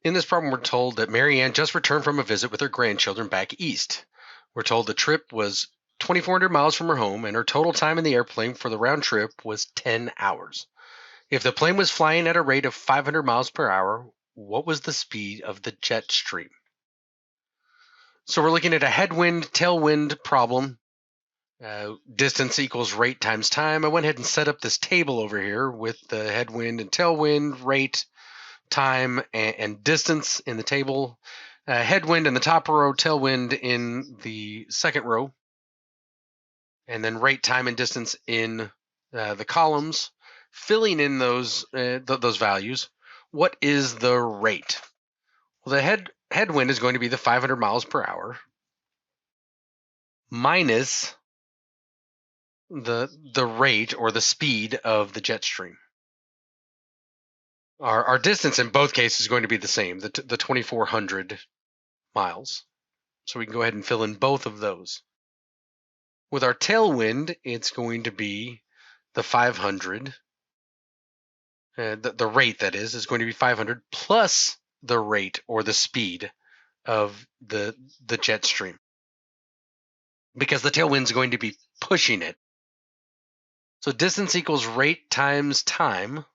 In this problem, we're told that Mary Ann just returned from a visit with her grandchildren back east. We're told the trip was 2,400 miles from her home, and her total time in the airplane for the round trip was 10 hours. If the plane was flying at a rate of 500 miles per hour, what was the speed of the jet stream? So we're looking at a headwind, tailwind problem. Distance equals rate times time. I went ahead and set up this table over here with the headwind and tailwind, rate, time, and distance in the table. Headwind in the top row, tailwind in the second row, and then rate, time, and distance in the columns, filling in those values. What is the rate? Well, the headwind is going to be the 500 miles per hour minus the rate or the speed of the jet stream. Our distance in both cases is going to be the same, the 2,400 miles. So we can go ahead and fill in both of those. With our tailwind, it's going to be the 500. The rate, that is going to be 500 plus the rate or the speed of the jet stream, because the tailwind is going to be pushing it. So distance equals rate times time.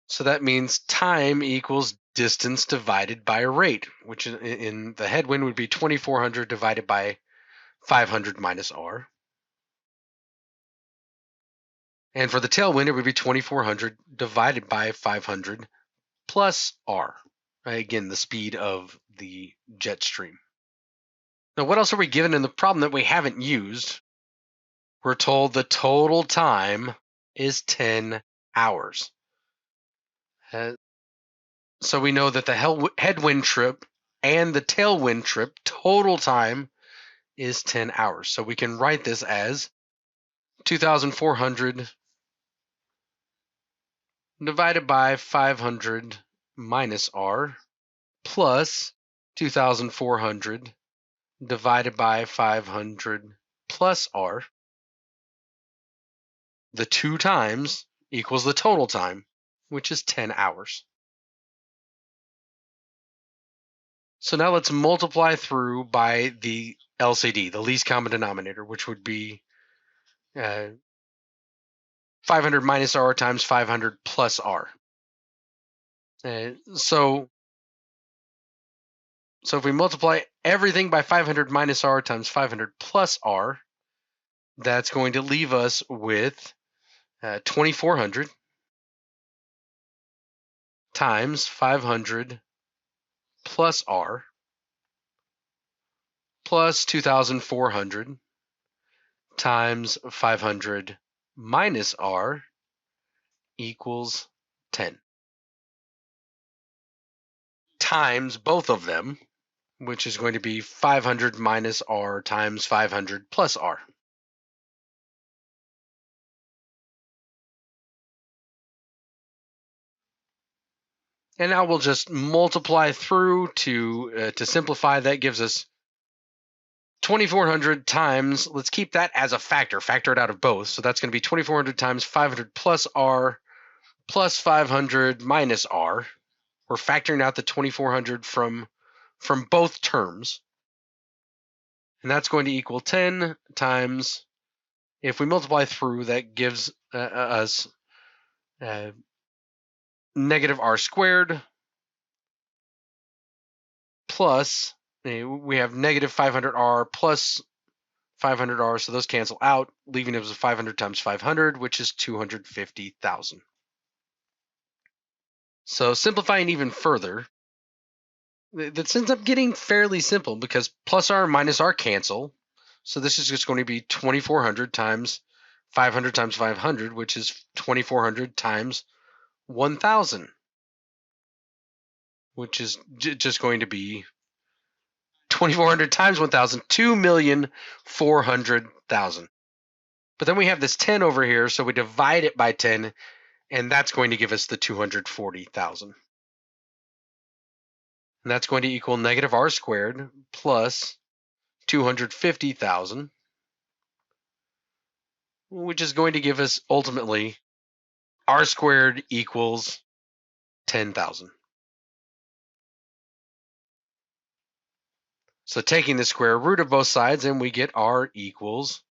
So that means time equals distance divided by rate, which in the headwind would be 2,400 divided by 500 minus r. And for the tailwind, it would be 2,400 divided by 500 plus r. Again, the speed of the jet stream. Now, what else are we given in the problem that we haven't used? We're told the total time is 10 hours. So we know that the headwind trip and the tailwind trip total time is 10 hours. So we can write this as 2,400 divided by 500 minus r plus 2,400 divided by 500 plus r. The two times equals the total time, which is 10 hours. So now let's multiply through by the LCD, the least common denominator, which would be 500 minus r times 500 plus r. So if we multiply everything by 500 minus r times 500 plus r, that's going to leave us with 2,400 times 500 plus r plus 2,400 times 500 minus r equals 10. Times both of them, which is going to be 500 minus r times 500 plus r. And now we'll just multiply through to simplify. That gives us 2,400 times, let's keep that as a factor it out of both. So that's going to be 2,400 times 500 plus r plus 500 minus r. We're factoring out the 2,400 from both terms. And that's going to equal 10 times, if we multiply through, that gives us negative r squared plus, we have negative 500r plus 500r, so those cancel out, leaving us with 500 times 500, which is 250,000. So simplifying even further, this ends up getting fairly simple because plus r and minus r cancel. So this is just going to be 2,400 times 500, which is 2,400 times 1,000, which is just going to be 2,400 times 1,000, 2,400,000. But then we have this 10 over here, so we divide it by 10, and that's going to give us the 240,000. And that's going to equal negative r squared plus 250,000, which is going to give us ultimately r squared equals 10,000. So taking the square root of both sides, and we get R equals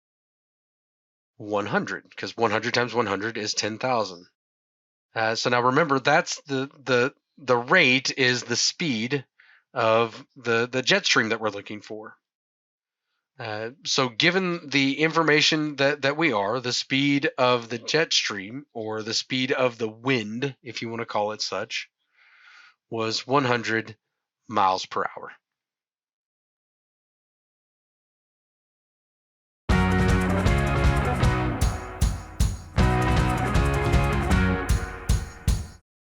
100, because 100 times 100 is 10,000. So now remember, that's the rate is the speed of the jet stream that we're looking for. So given the information that we are, the speed of the jet stream, or the speed of the wind, if you want to call it such, was 100 miles per hour.